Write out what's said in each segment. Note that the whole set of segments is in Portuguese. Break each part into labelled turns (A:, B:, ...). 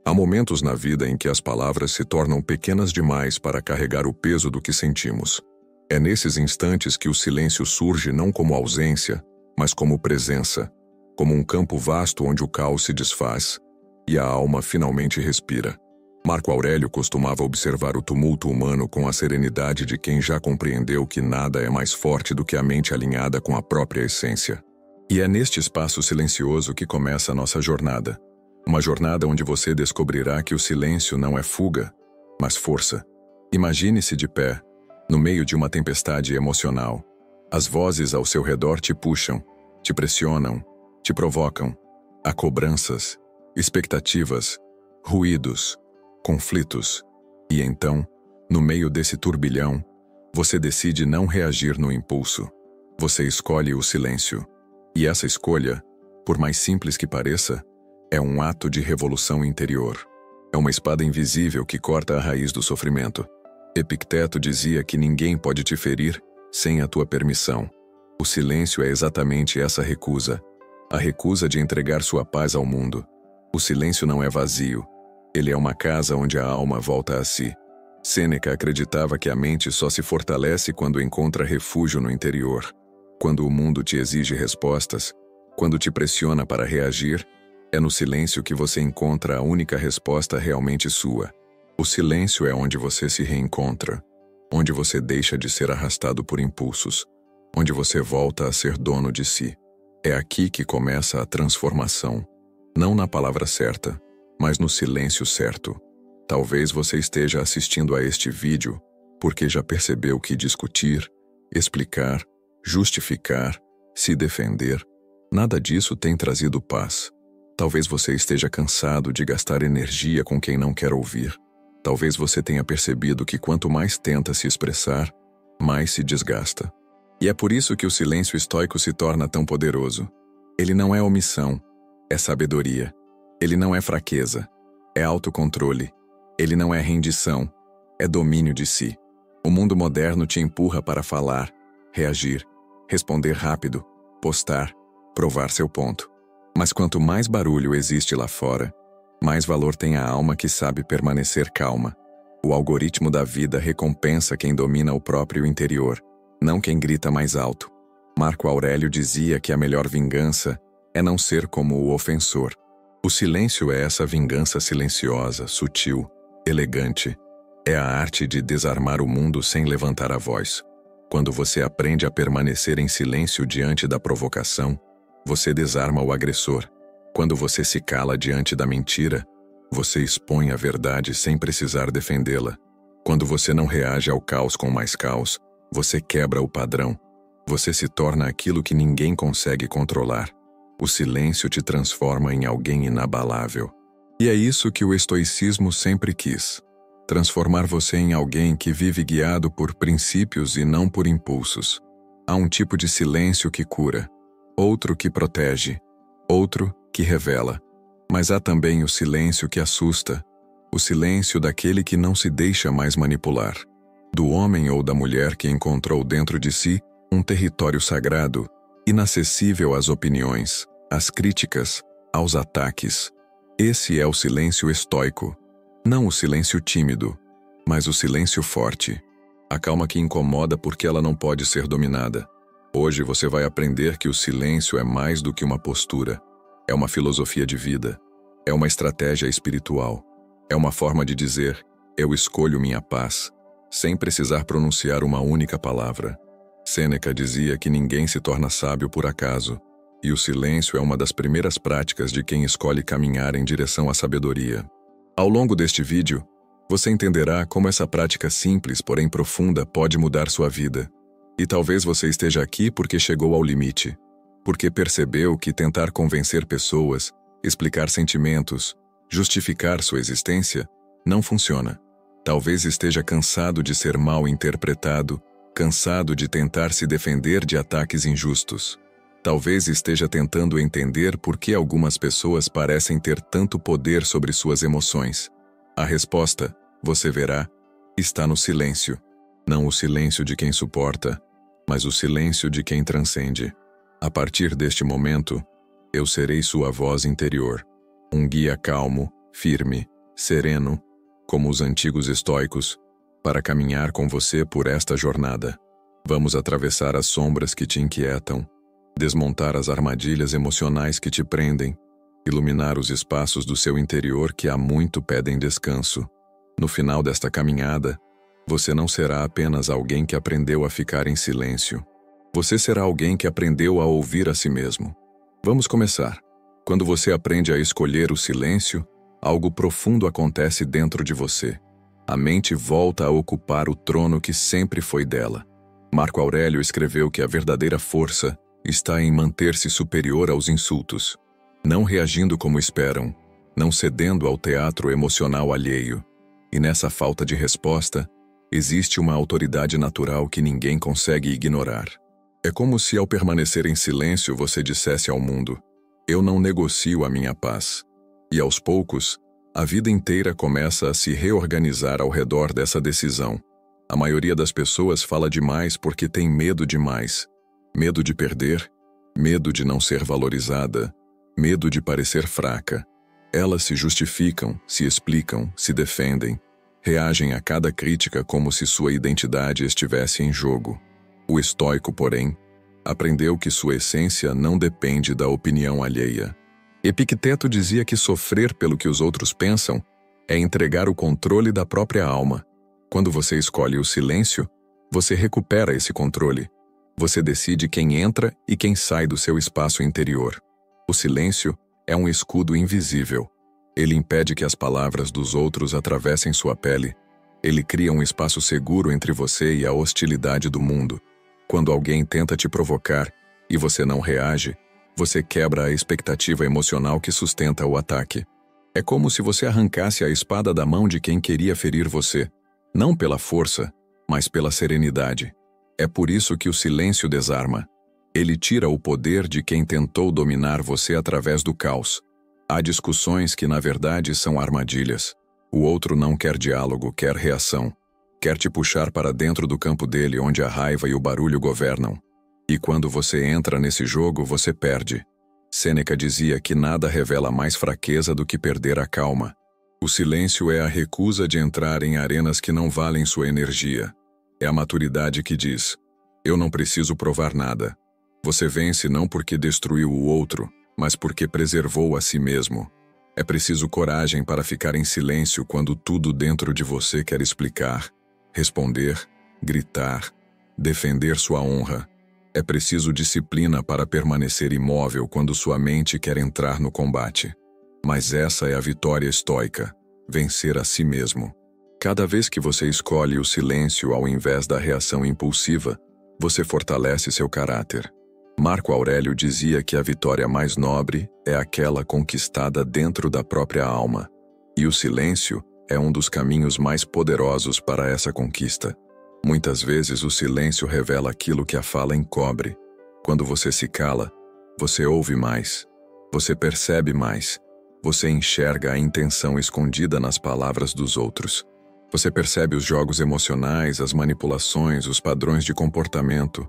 A: Há momentos na vida em que as palavras se tornam pequenas demais para carregar o peso do que sentimos. É nesses instantes que o silêncio surge não como ausência, mas como presença, como um campo vasto onde o caos se desfaz e a alma finalmente respira. Marco Aurélio costumava observar o tumulto humano com a serenidade de quem já compreendeu que nada é mais forte do que a mente alinhada com a própria essência. E é neste espaço silencioso que começa a nossa jornada. Uma jornada onde você descobrirá que o silêncio não é fuga, mas força. Imagine-se de pé, no meio de uma tempestade emocional. As vozes ao seu redor te puxam, te pressionam, te provocam. Há cobranças, expectativas, ruídos, conflitos. E então, no meio desse turbilhão, você decide não reagir no impulso. Você escolhe o silêncio. E essa escolha, por mais simples que pareça, é um ato de revolução interior. É uma espada invisível que corta a raiz do sofrimento. Epicteto dizia que ninguém pode te ferir sem a tua permissão. O silêncio é exatamente essa recusa. A recusa de entregar sua paz ao mundo. O silêncio não é vazio. Ele é uma casa onde a alma volta a si. Sêneca acreditava que a mente só se fortalece quando encontra refúgio no interior. Quando o mundo te exige respostas, quando te pressiona para reagir, é no silêncio que você encontra a única resposta realmente sua. O silêncio é onde você se reencontra, onde você deixa de ser arrastado por impulsos, onde você volta a ser dono de si. É aqui que começa a transformação, não na palavra certa, mas no silêncio certo. Talvez você esteja assistindo a este vídeo porque já percebeu que discutir, explicar, justificar, se defender, nada disso tem trazido paz. Talvez você esteja cansado de gastar energia com quem não quer ouvir. Talvez você tenha percebido que quanto mais tenta se expressar, mais se desgasta. E é por isso que o silêncio estoico se torna tão poderoso. Ele não é omissão, é sabedoria. Ele não é fraqueza, é autocontrole. Ele não é rendição, é domínio de si. O mundo moderno te empurra para falar, reagir, responder rápido, postar, provar seu ponto. Mas quanto mais barulho existe lá fora, mais valor tem a alma que sabe permanecer calma. O algoritmo da vida recompensa quem domina o próprio interior, não quem grita mais alto. Marco Aurélio dizia que a melhor vingança é não ser como o ofensor. O silêncio é essa vingança silenciosa, sutil, elegante. É a arte de desarmar o mundo sem levantar a voz. Quando você aprende a permanecer em silêncio diante da provocação, você desarma o agressor. Quando você se cala diante da mentira, você expõe a verdade sem precisar defendê-la. Quando você não reage ao caos com mais caos, você quebra o padrão. Você se torna aquilo que ninguém consegue controlar. O silêncio te transforma em alguém inabalável. E é isso que o estoicismo sempre quis. Transformar você em alguém que vive guiado por princípios e não por impulsos. Há um tipo de silêncio que cura, outro que protege, outro que revela. Mas há também o silêncio que assusta, o silêncio daquele que não se deixa mais manipular. Do homem ou da mulher que encontrou dentro de si um território sagrado, inacessível às opiniões, às críticas, aos ataques. Esse é o silêncio estoico. Não o silêncio tímido, mas o silêncio forte. A calma que incomoda porque ela não pode ser dominada. Hoje você vai aprender que o silêncio é mais do que uma postura. É uma filosofia de vida. É uma estratégia espiritual. É uma forma de dizer, eu escolho minha paz, sem precisar pronunciar uma única palavra. Sêneca dizia que ninguém se torna sábio por acaso, e o silêncio é uma das primeiras práticas de quem escolhe caminhar em direção à sabedoria. Ao longo deste vídeo, você entenderá como essa prática simples, porém profunda, pode mudar sua vida. E talvez você esteja aqui porque chegou ao limite, porque percebeu que tentar convencer pessoas, explicar sentimentos, justificar sua existência, não funciona. Talvez esteja cansado de ser mal interpretado, cansado de tentar se defender de ataques injustos. Talvez esteja tentando entender por que algumas pessoas parecem ter tanto poder sobre suas emoções. A resposta, você verá, está no silêncio. Não o silêncio de quem suporta, mas o silêncio de quem transcende. A partir deste momento, eu serei sua voz interior, um guia calmo, firme, sereno, como os antigos estoicos, para caminhar com você por esta jornada. Vamos atravessar as sombras que te inquietam, desmontar as armadilhas emocionais que te prendem, iluminar os espaços do seu interior que há muito pedem descanso. No final desta caminhada, você não será apenas alguém que aprendeu a ficar em silêncio. Você será alguém que aprendeu a ouvir a si mesmo. Vamos começar. Quando você aprende a escolher o silêncio, algo profundo acontece dentro de você. A mente volta a ocupar o trono que sempre foi dela. Marco Aurélio escreveu que a verdadeira força está em manter-se superior aos insultos, não reagindo como esperam, não cedendo ao teatro emocional alheio. E nessa falta de resposta, existe uma autoridade natural que ninguém consegue ignorar. É como se ao permanecer em silêncio você dissesse ao mundo: eu não negocio a minha paz. E aos poucos, a vida inteira começa a se reorganizar ao redor dessa decisão. A maioria das pessoas fala demais porque tem medo demais. Medo de perder, medo de não ser valorizada, medo de parecer fraca. Elas se justificam, se explicam, se defendem, reagem a cada crítica como se sua identidade estivesse em jogo. O estoico, porém, aprendeu que sua essência não depende da opinião alheia. Epicteto dizia que sofrer pelo que os outros pensam é entregar o controle da própria alma. Quando você escolhe o silêncio, você recupera esse controle. Você decide quem entra e quem sai do seu espaço interior. O silêncio é um escudo invisível. Ele impede que as palavras dos outros atravessem sua pele. Ele cria um espaço seguro entre você e a hostilidade do mundo. Quando alguém tenta te provocar e você não reage, você quebra a expectativa emocional que sustenta o ataque. É como se você arrancasse a espada da mão de quem queria ferir você, não pela força, mas pela serenidade. É por isso que o silêncio desarma. Ele tira o poder de quem tentou dominar você através do caos. Há discussões que, na verdade, são armadilhas. O outro não quer diálogo, quer reação. Quer te puxar para dentro do campo dele, onde a raiva e o barulho governam. E quando você entra nesse jogo, você perde. Sêneca dizia que nada revela mais fraqueza do que perder a calma. O silêncio é a recusa de entrar em arenas que não valem sua energia. É a maturidade que diz: eu não preciso provar nada. Você vence não porque destruiu o outro, mas porque preservou a si mesmo. É preciso coragem para ficar em silêncio quando tudo dentro de você quer explicar, responder, gritar, defender sua honra. É preciso disciplina para permanecer imóvel quando sua mente quer entrar no combate. Mas essa é a vitória estoica, vencer a si mesmo. Cada vez que você escolhe o silêncio ao invés da reação impulsiva, você fortalece seu caráter. Marco Aurélio dizia que a vitória mais nobre é aquela conquistada dentro da própria alma. E o silêncio é um dos caminhos mais poderosos para essa conquista. Muitas vezes o silêncio revela aquilo que a fala encobre. Quando você se cala, você ouve mais, você percebe mais, você enxerga a intenção escondida nas palavras dos outros. Você percebe os jogos emocionais, as manipulações, os padrões de comportamento.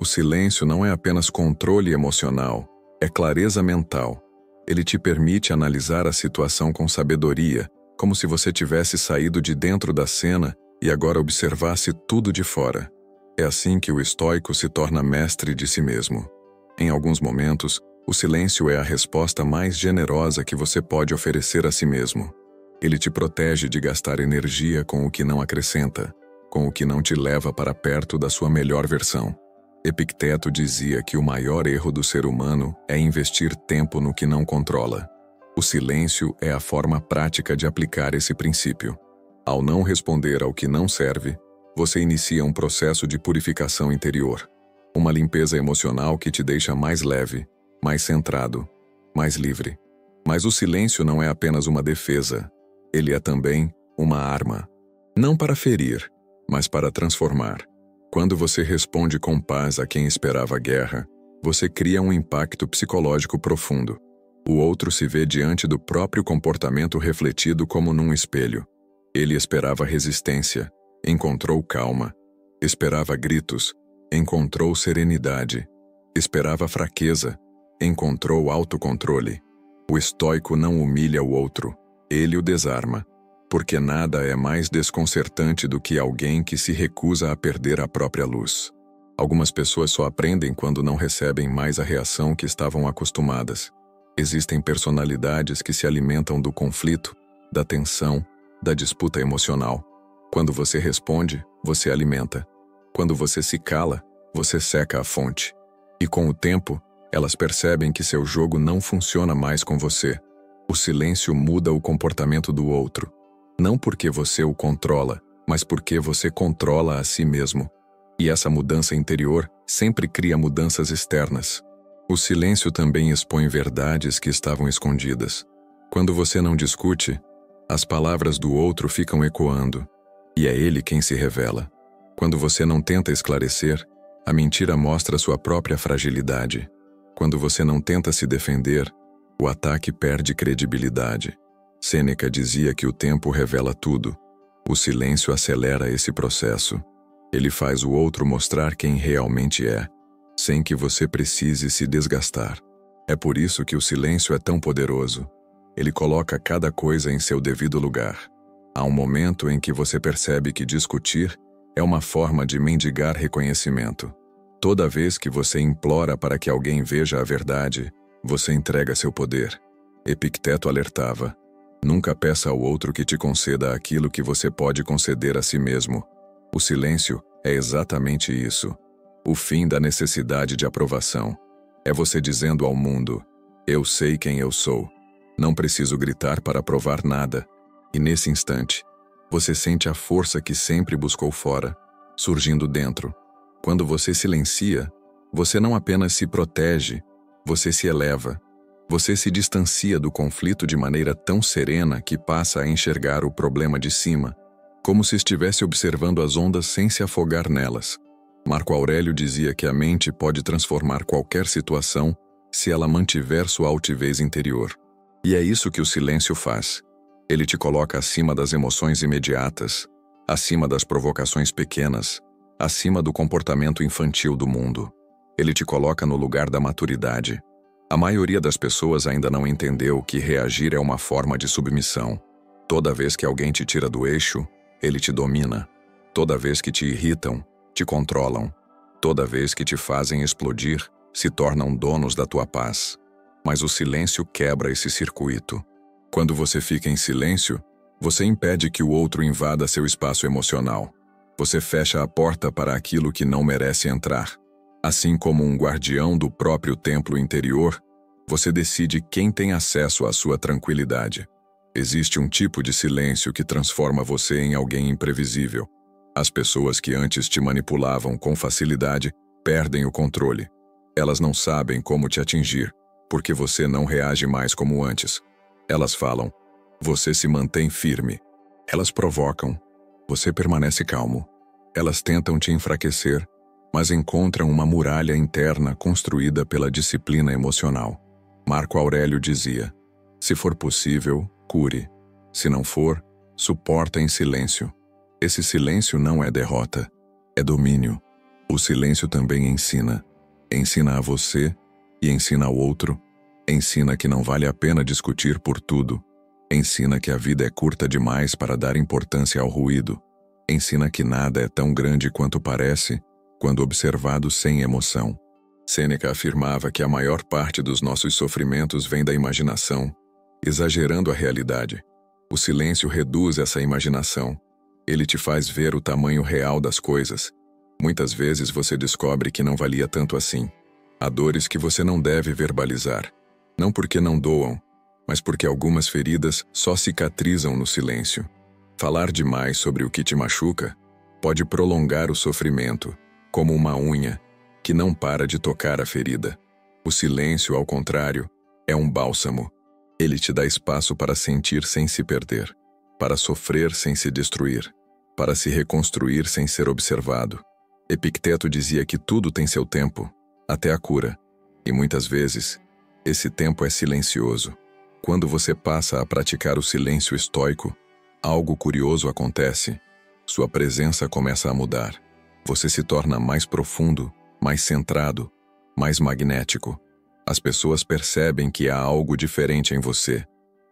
A: O silêncio não é apenas controle emocional, é clareza mental. Ele te permite analisar a situação com sabedoria, como se você tivesse saído de dentro da cena e agora observasse tudo de fora. É assim que o estoico se torna mestre de si mesmo. Em alguns momentos, o silêncio é a resposta mais generosa que você pode oferecer a si mesmo. Ele te protege de gastar energia com o que não acrescenta, com o que não te leva para perto da sua melhor versão. Epicteto dizia que o maior erro do ser humano é investir tempo no que não controla. O silêncio é a forma prática de aplicar esse princípio. Ao não responder ao que não serve, você inicia um processo de purificação interior. Uma limpeza emocional que te deixa mais leve, mais centrado, mais livre. Mas o silêncio não é apenas uma defesa. Ele é também uma arma. Não para ferir, mas para transformar. Quando você responde com paz a quem esperava guerra, você cria um impacto psicológico profundo. O outro se vê diante do próprio comportamento refletido como num espelho. Ele esperava resistência, encontrou calma. Esperava gritos, encontrou serenidade. Esperava fraqueza, encontrou autocontrole. O estoico não humilha o outro, Ele o desarma, porque nada é mais desconcertante do que alguém que se recusa a perder a própria luz. Algumas pessoas só aprendem quando não recebem mais a reação que estavam acostumadas. Existem personalidades que se alimentam do conflito, da tensão, da disputa emocional. Quando você responde, você alimenta. Quando você se cala, você seca a fonte. E com o tempo, elas percebem que seu jogo não funciona mais com você. O silêncio muda o comportamento do outro. Não porque você o controla, mas porque você controla a si mesmo. E essa mudança interior sempre cria mudanças externas. O silêncio também expõe verdades que estavam escondidas. Quando você não discute, as palavras do outro ficam ecoando, e é ele quem se revela. Quando você não tenta esclarecer, a mentira mostra sua própria fragilidade. Quando você não tenta se defender, o ataque perde credibilidade. Sêneca dizia que o tempo revela tudo. O silêncio acelera esse processo. Ele faz o outro mostrar quem realmente é, sem que você precise se desgastar. É por isso que o silêncio é tão poderoso. Ele coloca cada coisa em seu devido lugar. Há um momento em que você percebe que discutir é uma forma de mendigar reconhecimento. Toda vez que você implora para que alguém veja a verdade, você entrega seu poder. Epicteto alertava: nunca peça ao outro que te conceda aquilo que você pode conceder a si mesmo. O silêncio é exatamente isso. O fim da necessidade de aprovação. É você dizendo ao mundo: eu sei quem eu sou. Não preciso gritar para provar nada. E nesse instante, você sente a força que sempre buscou fora, surgindo dentro. Quando você silencia, você não apenas se protege, você se eleva. Você se distancia do conflito de maneira tão serena que passa a enxergar o problema de cima, como se estivesse observando as ondas sem se afogar nelas. Marco Aurélio dizia que a mente pode transformar qualquer situação se ela mantiver sua altivez interior. E é isso que o silêncio faz. Ele te coloca acima das emoções imediatas, acima das provocações pequenas, acima do comportamento infantil do mundo. Ele te coloca no lugar da maturidade. A maioria das pessoas ainda não entendeu que reagir é uma forma de submissão. Toda vez que alguém te tira do eixo, ele te domina. Toda vez que te irritam, te controlam. Toda vez que te fazem explodir, se tornam donos da tua paz. Mas o silêncio quebra esse circuito. Quando você fica em silêncio, você impede que o outro invada seu espaço emocional. Você fecha a porta para aquilo que não merece entrar. Assim como um guardião do próprio templo interior, você decide quem tem acesso à sua tranquilidade. Existe um tipo de silêncio que transforma você em alguém imprevisível. As pessoas que antes te manipulavam com facilidade perdem o controle. Elas não sabem como te atingir, porque você não reage mais como antes. Elas falam, você se mantém firme. Elas provocam, você permanece calmo. Elas tentam te enfraquecer, mas encontram uma muralha interna construída pela disciplina emocional. Marco Aurélio dizia, se for possível, cure. Se não for, suporta em silêncio. Esse silêncio não é derrota, é domínio. O silêncio também ensina. Ensina a você e ensina ao outro. Ensina que não vale a pena discutir por tudo. Ensina que a vida é curta demais para dar importância ao ruído. Ensina que nada é tão grande quanto parece, quando observado sem emoção. Sêneca afirmava que a maior parte dos nossos sofrimentos vem da imaginação, exagerando a realidade. O silêncio reduz essa imaginação. Ele te faz ver o tamanho real das coisas. Muitas vezes você descobre que não valia tanto assim. Há dores que você não deve verbalizar. Não porque não doam, mas porque algumas feridas só cicatrizam no silêncio. Falar demais sobre o que te machuca pode prolongar o sofrimento, como uma unha que não para de tocar a ferida. O silêncio, ao contrário, é um bálsamo. Ele te dá espaço para sentir sem se perder, para sofrer sem se destruir, para se reconstruir sem ser observado. Epicteto dizia que tudo tem seu tempo, até a cura. E muitas vezes, esse tempo é silencioso. Quando você passa a praticar o silêncio estoico, algo curioso acontece. Sua presença começa a mudar. Você se torna mais profundo, mais centrado, mais magnético. As pessoas percebem que há algo diferente em você.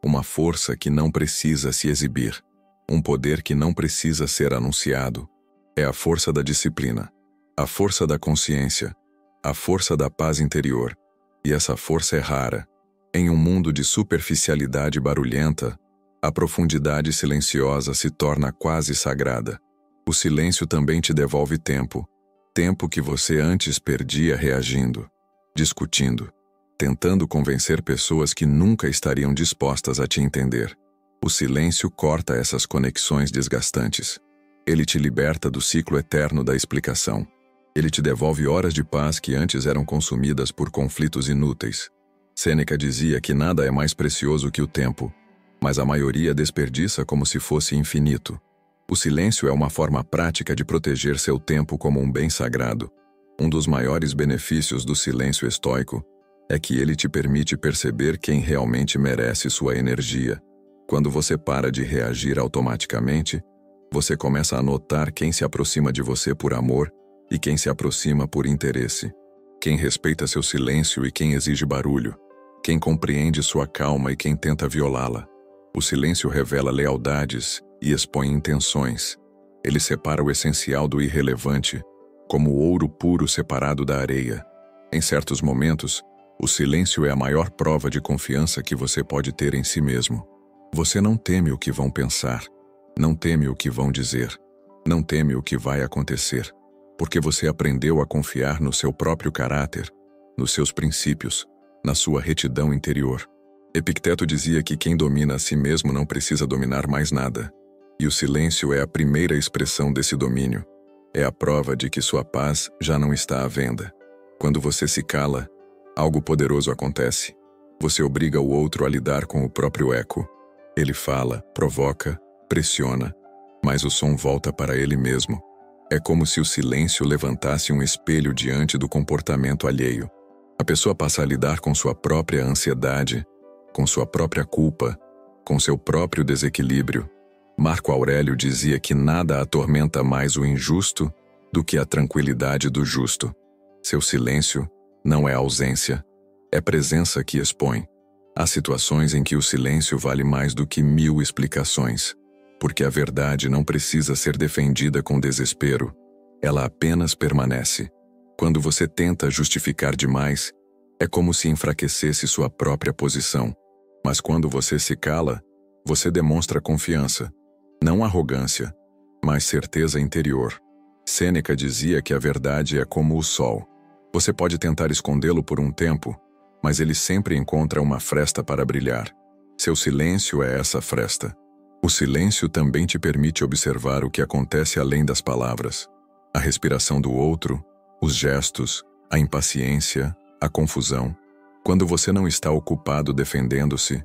A: uma força que não precisa se exibir, um poder que não precisa ser anunciado. É a força da disciplina, a força da consciência, a força da paz interior. E essa força é rara. Em um mundo de superficialidade barulhenta, a profundidade silenciosa se torna quase sagrada. O silêncio também te devolve tempo, tempo que você antes perdia reagindo, discutindo, tentando convencer pessoas que nunca estariam dispostas a te entender. O silêncio corta essas conexões desgastantes. Ele te liberta do ciclo eterno da explicação. Ele te devolve horas de paz que antes eram consumidas por conflitos inúteis. Sêneca dizia que nada é mais precioso que o tempo, mas a maioria desperdiça como se fosse infinito. O silêncio é uma forma prática de proteger seu tempo como um bem sagrado. Um dos maiores benefícios do silêncio estoico é que ele te permite perceber quem realmente merece sua energia. Quando você para de reagir automaticamente, você começa a notar quem se aproxima de você por amor e quem se aproxima por interesse. Quem respeita seu silêncio e quem exige barulho. Quem compreende sua calma e quem tenta violá-la. O silêncio revela lealdades e expõe intenções. Ele separa o essencial do irrelevante, como o ouro puro separado da areia. Em certos momentos, o silêncio é a maior prova de confiança que você pode ter em si mesmo. Você não teme o que vão pensar, não teme o que vão dizer, não teme o que vai acontecer, porque você aprendeu a confiar no seu próprio caráter, nos seus princípios, na sua retidão interior. Epicteto dizia que quem domina a si mesmo não precisa dominar mais nada, e o silêncio é a primeira expressão desse domínio. É a prova de que sua paz já não está à venda. Quando você se cala, algo poderoso acontece. Você obriga o outro a lidar com o próprio eco. Ele fala, provoca, pressiona, mas o som volta para ele mesmo. É como se o silêncio levantasse um espelho diante do comportamento alheio. A pessoa passa a lidar com sua própria ansiedade, com sua própria culpa, com seu próprio desequilíbrio. Marco Aurélio dizia que nada atormenta mais o injusto do que a tranquilidade do justo. Seu silêncio não é ausência, é presença que expõe. Há situações em que o silêncio vale mais do que 1000 explicações, porque a verdade não precisa ser defendida com desespero, ela apenas permanece. Quando você tenta justificar demais, é como se enfraquecesse sua própria posição. Mas quando você se cala, você demonstra confiança, não arrogância, mas certeza interior. Sêneca dizia que a verdade é como o sol. Você pode tentar escondê-lo por um tempo, mas ele sempre encontra uma fresta para brilhar. Seu silêncio é essa fresta. O silêncio também te permite observar o que acontece além das palavras. A respiração do outro, os gestos, a impaciência, a confusão. Quando você não está ocupado defendendo-se,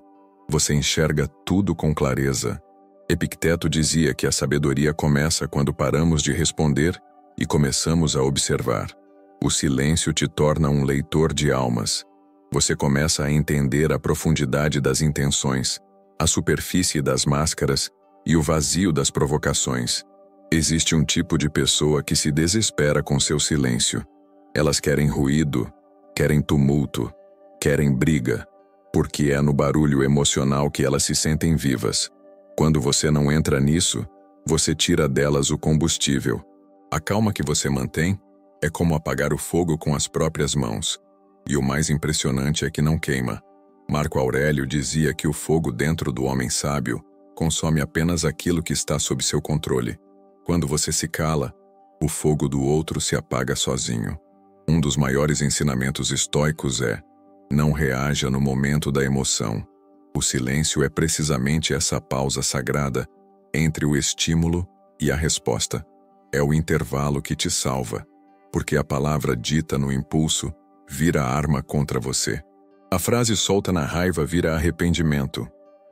A: você enxerga tudo com clareza. Epicteto dizia que a sabedoria começa quando paramos de responder e começamos a observar. O silêncio te torna um leitor de almas. Você começa a entender a profundidade das intenções, a superfície das máscaras e o vazio das provocações. Existe um tipo de pessoa que se desespera com seu silêncio. Elas querem ruído, querem tumulto, querem briga, porque é no barulho emocional que elas se sentem vivas. Quando você não entra nisso, você tira delas o combustível. A calma que você mantém é como apagar o fogo com as próprias mãos. E o mais impressionante é que não queima. Marco Aurélio dizia que o fogo dentro do homem sábio consome apenas aquilo que está sob seu controle. Quando você se cala, o fogo do outro se apaga sozinho. Um dos maiores ensinamentos estoicos é: não reaja no momento da emoção. O silêncio é precisamente essa pausa sagrada entre o estímulo e a resposta. É o intervalo que te salva, porque a palavra dita no impulso vira arma contra você. A frase solta na raiva vira arrependimento.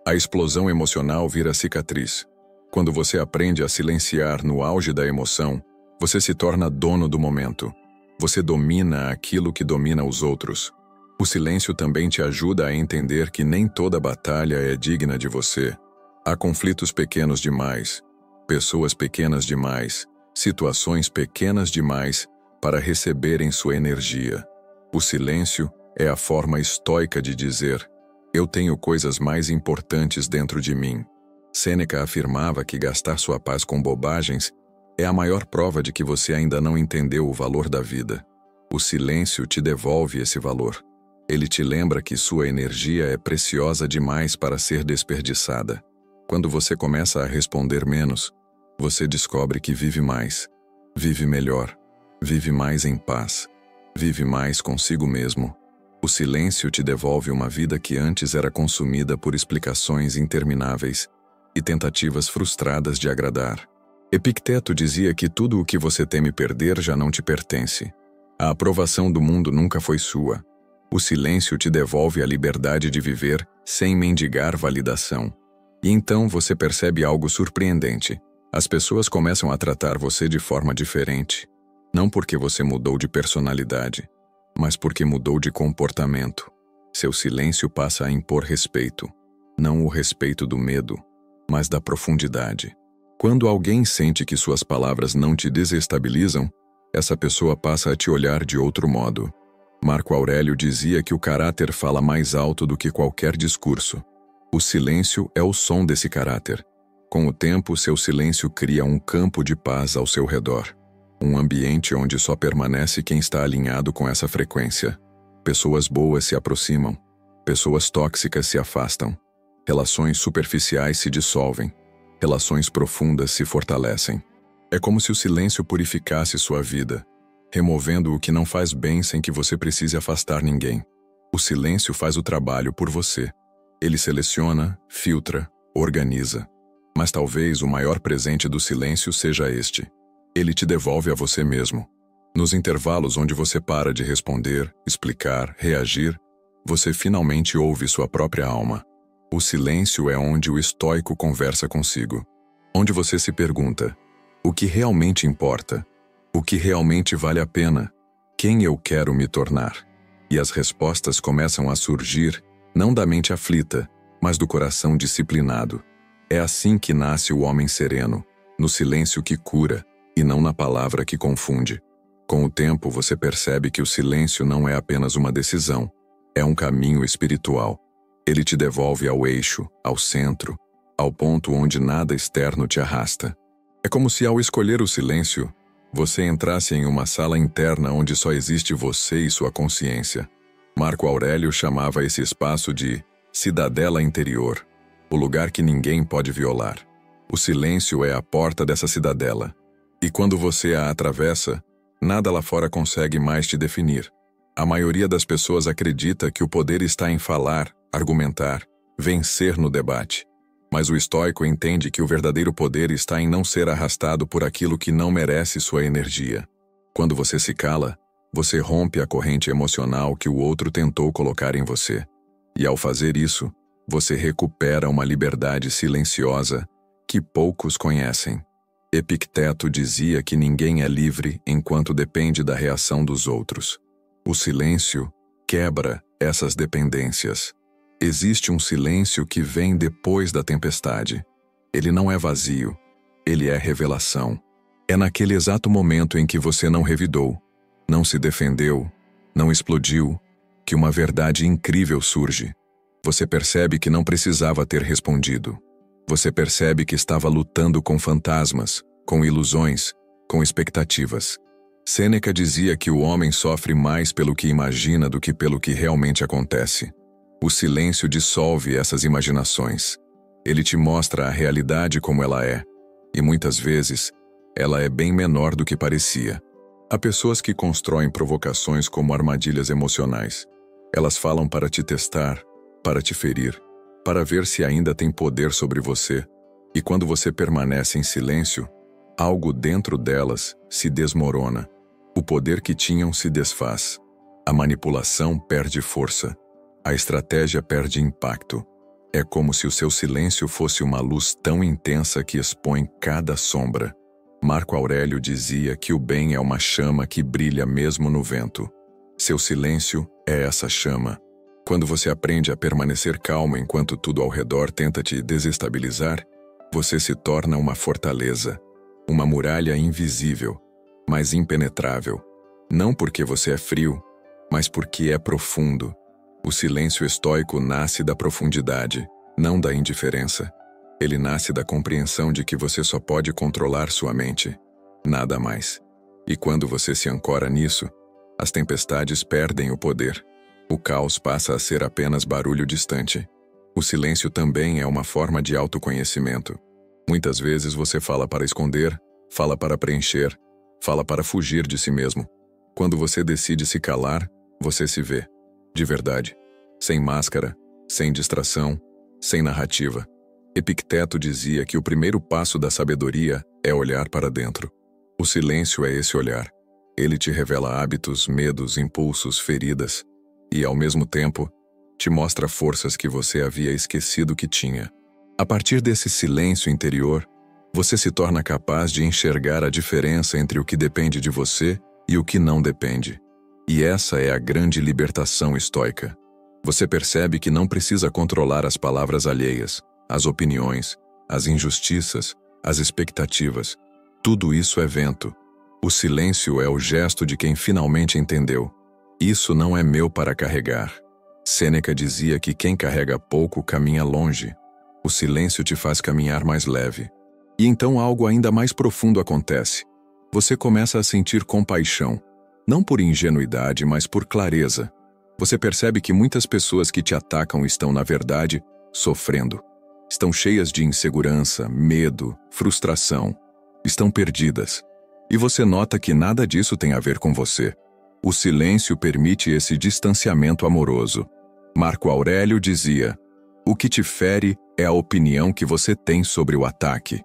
A: A explosão emocional vira cicatriz. Quando você aprende a silenciar no auge da emoção, você se torna dono do momento. Você domina aquilo que domina os outros. O silêncio também te ajuda a entender que nem toda batalha é digna de você. Há conflitos pequenos demais, pessoas pequenas demais, situações pequenas demais para receberem sua energia. O silêncio é a forma estoica de dizer: Eu tenho coisas mais importantes dentro de mim. Sêneca afirmava que gastar sua paz com bobagens é a maior prova de que você ainda não entendeu o valor da vida. O silêncio te devolve esse valor. Ele te lembra que sua energia é preciosa demais para ser desperdiçada. Quando você começa a responder menos, você descobre que vive mais, vive melhor, vive mais em paz, vive mais consigo mesmo. O silêncio te devolve uma vida que antes era consumida por explicações intermináveis e tentativas frustradas de agradar. Epicteto dizia que tudo o que você teme perder já não te pertence. A aprovação do mundo nunca foi sua. O silêncio te devolve a liberdade de viver sem mendigar validação. E então você percebe algo surpreendente. As pessoas começam a tratar você de forma diferente. Não porque você mudou de personalidade, mas porque mudou de comportamento. Seu silêncio passa a impor respeito. Não o respeito do medo, mas da profundidade. Quando alguém sente que suas palavras não te desestabilizam, essa pessoa passa a te olhar de outro modo. Marco Aurélio dizia que o caráter fala mais alto do que qualquer discurso. O silêncio é o som desse caráter. Com o tempo, seu silêncio cria um campo de paz ao seu redor. Um ambiente onde só permanece quem está alinhado com essa frequência. Pessoas boas se aproximam. Pessoas tóxicas se afastam. Relações superficiais se dissolvem. Relações profundas se fortalecem. É como se o silêncio purificasse sua vida, removendo o que não faz bem sem que você precise afastar ninguém. O silêncio faz o trabalho por você. Ele seleciona, filtra, organiza. Mas talvez o maior presente do silêncio seja este. Ele te devolve a você mesmo. Nos intervalos onde você para de responder, explicar, reagir, você finalmente ouve sua própria alma. O silêncio é onde o estoico conversa consigo. Onde você se pergunta: o que realmente importa? O que realmente vale a pena? Quem eu quero me tornar? E as respostas começam a surgir, não da mente aflita, mas do coração disciplinado. É assim que nasce o homem sereno, no silêncio que cura, e não na palavra que confunde. Com o tempo você percebe que o silêncio não é apenas uma decisão, é um caminho espiritual. Ele te devolve ao eixo, ao centro, ao ponto onde nada externo te arrasta. É como se ao escolher o silêncio, você entrasse em uma sala interna onde só existe você e sua consciência. Marco Aurélio chamava esse espaço de cidadela interior, o lugar que ninguém pode violar. O silêncio é a porta dessa cidadela. E quando você a atravessa, nada lá fora consegue mais te definir. A maioria das pessoas acredita que o poder está em falar, argumentar, vencer no debate. Mas o estoico entende que o verdadeiro poder está em não ser arrastado por aquilo que não merece sua energia. Quando você se cala, você rompe a corrente emocional que o outro tentou colocar em você. E ao fazer isso, você recupera uma liberdade silenciosa que poucos conhecem. Epicteto dizia que ninguém é livre enquanto depende da reação dos outros. O silêncio quebra essas dependências. Existe um silêncio que vem depois da tempestade. Ele não é vazio, ele é revelação. É naquele exato momento em que você não revidou, não se defendeu, não explodiu, que uma verdade incrível surge. Você percebe que não precisava ter respondido. Você percebe que estava lutando com fantasmas, com ilusões, com expectativas. Sêneca dizia que o homem sofre mais pelo que imagina do que pelo que realmente acontece. O silêncio dissolve essas imaginações. Ele te mostra a realidade como ela é, e muitas vezes, ela é bem menor do que parecia. Há pessoas que constroem provocações como armadilhas emocionais. Elas falam para te testar, para te ferir, para ver se ainda tem poder sobre você, e quando você permanece em silêncio, algo dentro delas se desmorona. O poder que tinham se desfaz. A manipulação perde força. A estratégia perde impacto. É como se o seu silêncio fosse uma luz tão intensa que expõe cada sombra. Marco Aurélio dizia que o bem é uma chama que brilha mesmo no vento. Seu silêncio é essa chama. Quando você aprende a permanecer calmo enquanto tudo ao redor tenta te desestabilizar, você se torna uma fortaleza, uma muralha invisível, mas impenetrável. Não porque você é frio, mas porque é profundo. O silêncio estoico nasce da profundidade, não da indiferença. Ele nasce da compreensão de que você só pode controlar sua mente, nada mais. E quando você se ancora nisso, as tempestades perdem o poder. O caos passa a ser apenas barulho distante. O silêncio também é uma forma de autoconhecimento. Muitas vezes você fala para esconder, fala para preencher, fala para fugir de si mesmo. Quando você decide se calar, você se vê. De verdade. Sem máscara, sem distração, sem narrativa. Epicteto dizia que o primeiro passo da sabedoria é olhar para dentro. O silêncio é esse olhar. Ele te revela hábitos, medos, impulsos, feridas. E, ao mesmo tempo, te mostra forças que você havia esquecido que tinha. A partir desse silêncio interior, você se torna capaz de enxergar a diferença entre o que depende de você e o que não depende. E essa é a grande libertação estoica. Você percebe que não precisa controlar as palavras alheias, as opiniões, as injustiças, as expectativas. Tudo isso é vento. O silêncio é o gesto de quem finalmente entendeu. Isso não é meu para carregar. Sêneca dizia que quem carrega pouco caminha longe. O silêncio te faz caminhar mais leve. E então algo ainda mais profundo acontece. Você começa a sentir compaixão, não por ingenuidade, mas por clareza. Você percebe que muitas pessoas que te atacam estão, na verdade, sofrendo. Estão cheias de insegurança, medo, frustração. Estão perdidas. E você nota que nada disso tem a ver com você. O silêncio permite esse distanciamento amoroso. Marco Aurélio dizia: o que te fere é a opinião que você tem sobre o ataque.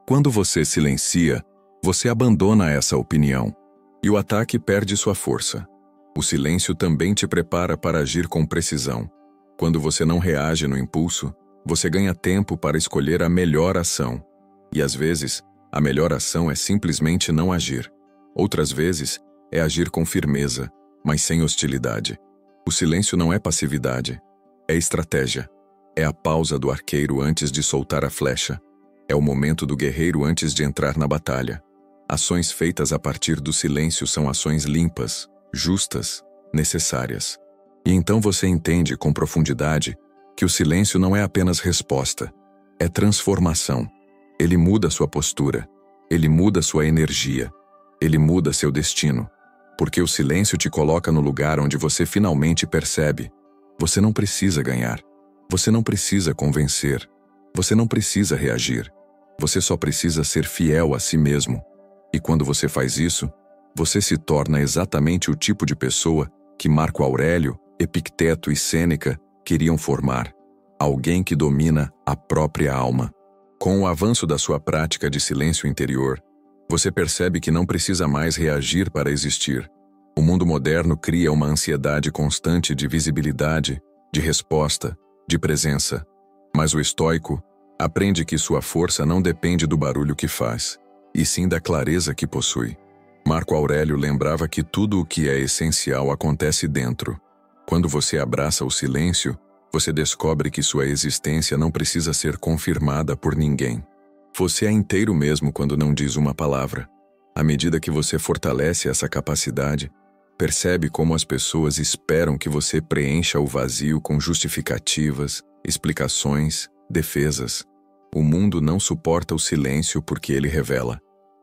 A: Quando você silencia, você abandona essa opinião. E o ataque perde sua força. O silêncio também te prepara para agir com precisão. Quando você não reage no impulso, você ganha tempo para escolher a melhor ação. E às vezes, a melhor ação é simplesmente não agir. Outras vezes, é agir com firmeza, mas sem hostilidade. O silêncio não é passividade, é estratégia. É a pausa do arqueiro antes de soltar a flecha. É o momento do guerreiro antes de entrar na batalha. Ações feitas a partir do silêncio são ações limpas, justas, necessárias. E então você entende com profundidade que o silêncio não é apenas resposta, é transformação. Ele muda sua postura, ele muda sua energia, ele muda seu destino. Porque o silêncio te coloca no lugar onde você finalmente percebe: você não precisa ganhar, você não precisa convencer, você não precisa reagir, você só precisa ser fiel a si mesmo. E quando você faz isso, você se torna exatamente o tipo de pessoa que Marco Aurélio, Epicteto e Sêneca queriam formar. Alguém que domina a própria alma. Com o avanço da sua prática de silêncio interior, você percebe que não precisa mais reagir para existir. O mundo moderno cria uma ansiedade constante de visibilidade, de resposta, de presença. Mas o estoico aprende que sua força não depende do barulho que faz, e sim da clareza que possui. Marco Aurélio lembrava que tudo o que é essencial acontece dentro. Quando você abraça o silêncio, você descobre que sua existência não precisa ser confirmada por ninguém. Você é inteiro mesmo quando não diz uma palavra. À medida que você fortalece essa capacidade, percebe como as pessoas esperam que você preencha o vazio com justificativas, explicações, defesas. O mundo não suporta o silêncio porque ele revela.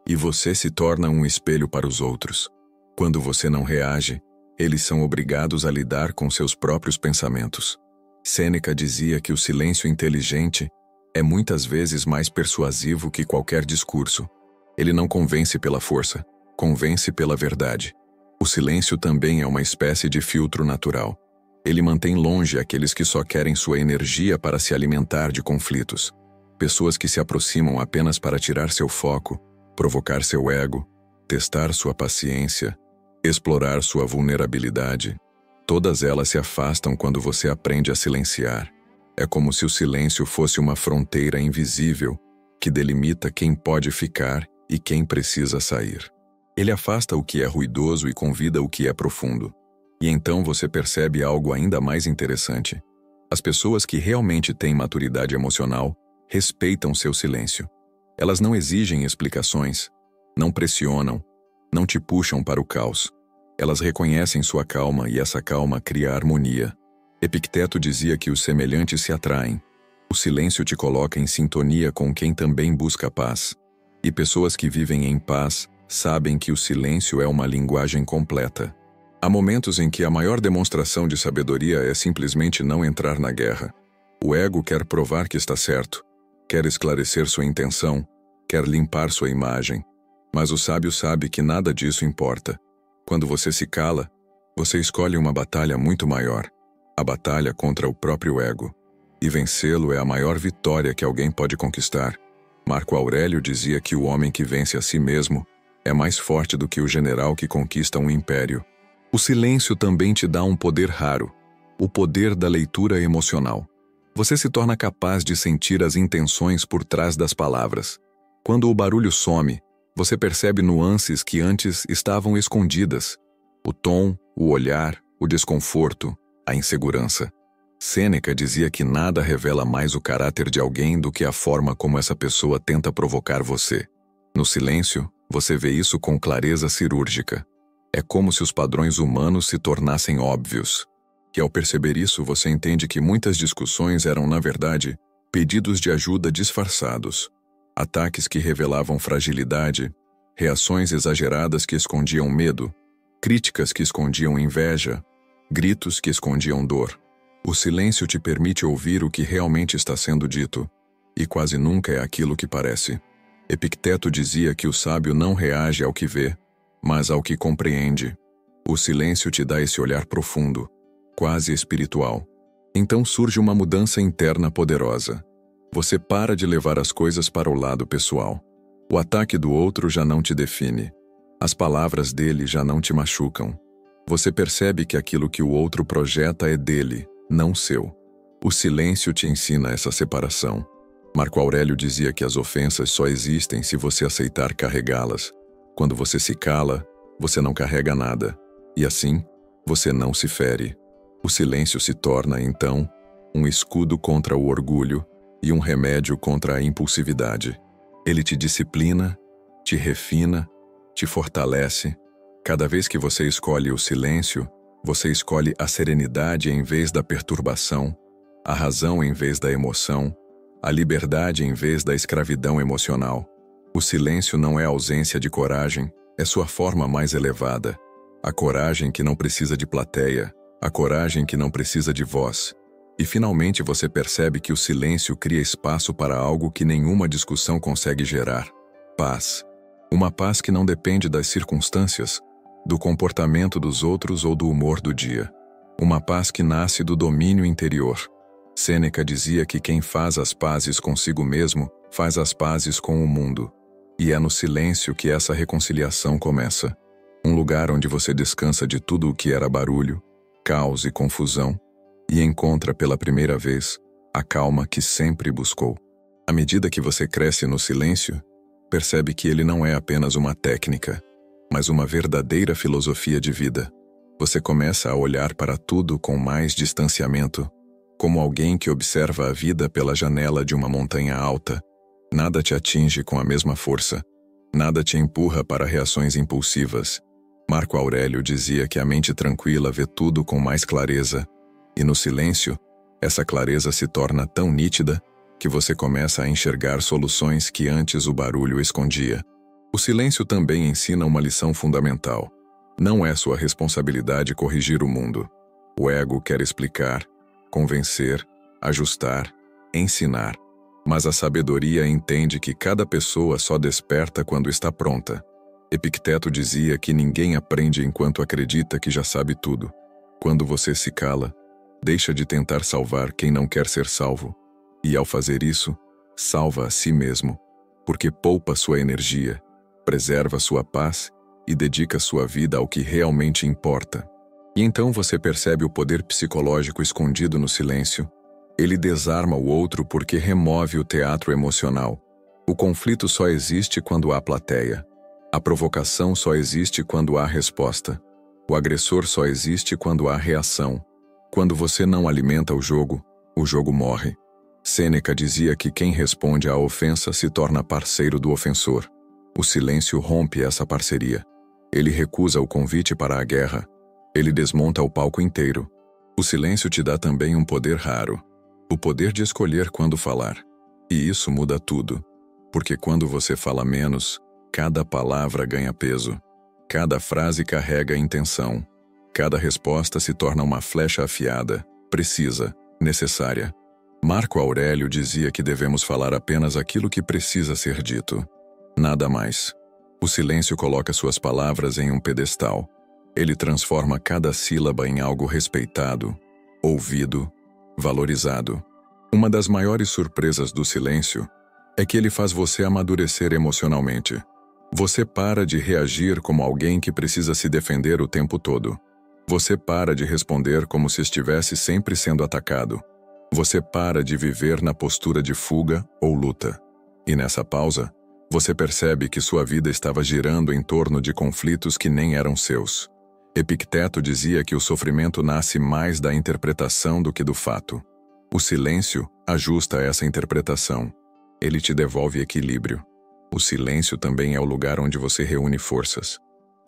A: E você se torna um espelho para os outros. Quando você não reage, eles são obrigados a lidar com seus próprios pensamentos. Sêneca dizia que o silêncio inteligente é muitas vezes mais persuasivo que qualquer discurso. Ele não convence pela força, convence pela verdade. O silêncio também é uma espécie de filtro natural. Ele mantém longe aqueles que só querem sua energia para se alimentar de conflitos. Pessoas que se aproximam apenas para tirar seu foco, provocar seu ego, testar sua paciência, explorar sua vulnerabilidade. Todas elas se afastam quando você aprende a silenciar. É como se o silêncio fosse uma fronteira invisível que delimita quem pode ficar e quem precisa sair. Ele afasta o que é ruidoso e convida o que é profundo. E então você percebe algo ainda mais interessante. As pessoas que realmente têm maturidade emocional respeitam seu silêncio. Elas não exigem explicações, não pressionam, não te puxam para o caos. Elas reconhecem sua calma e essa calma cria harmonia. Epicteto dizia que os semelhantes se atraem. O silêncio te coloca em sintonia com quem também busca paz. E pessoas que vivem em paz sabem que o silêncio é uma linguagem completa. Há momentos em que a maior demonstração de sabedoria é simplesmente não entrar na guerra. O ego quer provar que está certo, quer esclarecer sua intenção, quer limpar sua imagem. Mas o sábio sabe que nada disso importa. Quando você se cala, você escolhe uma batalha muito maior, a batalha contra o próprio ego. E vencê-lo é a maior vitória que alguém pode conquistar. Marco Aurélio dizia que o homem que vence a si mesmo é mais forte do que o general que conquista um império. O silêncio também te dá um poder raro, o poder da leitura emocional. Você se torna capaz de sentir as intenções por trás das palavras. Quando o barulho some, você percebe nuances que antes estavam escondidas. O tom, o olhar, o desconforto, a insegurança. Sêneca dizia que nada revela mais o caráter de alguém do que a forma como essa pessoa tenta provocar você. No silêncio, você vê isso com clareza cirúrgica. É como se os padrões humanos se tornassem óbvios. E ao perceber isso, você entende que muitas discussões eram, na verdade, pedidos de ajuda disfarçados. Ataques que revelavam fragilidade, reações exageradas que escondiam medo, críticas que escondiam inveja, gritos que escondiam dor. O silêncio te permite ouvir o que realmente está sendo dito, e quase nunca é aquilo que parece. Epicteto dizia que o sábio não reage ao que vê, mas ao que compreende. O silêncio te dá esse olhar profundo, quase espiritual. Então surge uma mudança interna poderosa. Você para de levar as coisas para o lado pessoal. O ataque do outro já não te define. As palavras dele já não te machucam. Você percebe que aquilo que o outro projeta é dele, não seu. O silêncio te ensina essa separação. Marco Aurélio dizia que as ofensas só existem se você aceitar carregá-las. Quando você se cala, você não carrega nada. E assim, você não se fere. O silêncio se torna, então, um escudo contra o orgulho e um remédio contra a impulsividade. Ele te disciplina, te refina, te fortalece. Cada vez que você escolhe o silêncio, você escolhe a serenidade em vez da perturbação, a razão em vez da emoção, a liberdade em vez da escravidão emocional. O silêncio não é ausência de coragem, é sua forma mais elevada. A coragem que não precisa de plateia, a coragem que não precisa de voz. E finalmente você percebe que o silêncio cria espaço para algo que nenhuma discussão consegue gerar: paz. Uma paz que não depende das circunstâncias, do comportamento dos outros ou do humor do dia. Uma paz que nasce do domínio interior. Sêneca dizia que quem faz as pazes consigo mesmo, faz as pazes com o mundo. E é no silêncio que essa reconciliação começa. Um lugar onde você descansa de tudo o que era barulho, caos e confusão, e encontra pela primeira vez a calma que sempre buscou. À medida que você cresce no silêncio, percebe que ele não é apenas uma técnica, mas uma verdadeira filosofia de vida. Você começa a olhar para tudo com mais distanciamento, como alguém que observa a vida pela janela de uma montanha alta. Nada te atinge com a mesma força, nada te empurra para reações impulsivas. Marco Aurélio dizia que a mente tranquila vê tudo com mais clareza, e no silêncio, essa clareza se torna tão nítida que você começa a enxergar soluções que antes o barulho escondia. O silêncio também ensina uma lição fundamental. Não é sua responsabilidade corrigir o mundo. O ego quer explicar, convencer, ajustar, ensinar. Mas a sabedoria entende que cada pessoa só desperta quando está pronta. Epicteto dizia que ninguém aprende enquanto acredita que já sabe tudo. Quando você se cala, deixa de tentar salvar quem não quer ser salvo. E ao fazer isso, salva a si mesmo, porque poupa sua energia, preserva sua paz e dedica sua vida ao que realmente importa. E então você percebe o poder psicológico escondido no silêncio. Ele desarma o outro porque remove o teatro emocional. O conflito só existe quando há plateia. A provocação só existe quando há resposta. O agressor só existe quando há reação. Quando você não alimenta o jogo morre. Sêneca dizia que quem responde à ofensa se torna parceiro do ofensor. O silêncio rompe essa parceria. Ele recusa o convite para a guerra. Ele desmonta o palco inteiro. O silêncio te dá também um poder raro, o poder de escolher quando falar. E isso muda tudo, porque quando você fala menos, cada palavra ganha peso, cada frase carrega intenção, cada resposta se torna uma flecha afiada, precisa, necessária. Marco Aurélio dizia que devemos falar apenas aquilo que precisa ser dito. Nada mais. O silêncio coloca suas palavras em um pedestal. Ele transforma cada sílaba em algo respeitado, ouvido, valorizado. Uma das maiores surpresas do silêncio é que ele faz você amadurecer emocionalmente. Você para de reagir como alguém que precisa se defender o tempo todo. Você para de responder como se estivesse sempre sendo atacado. Você para de viver na postura de fuga ou luta. E nessa pausa, você percebe que sua vida estava girando em torno de conflitos que nem eram seus. Epicteto dizia que o sofrimento nasce mais da interpretação do que do fato. O silêncio ajusta essa interpretação. Ele te devolve equilíbrio. O silêncio também é o lugar onde você reúne forças.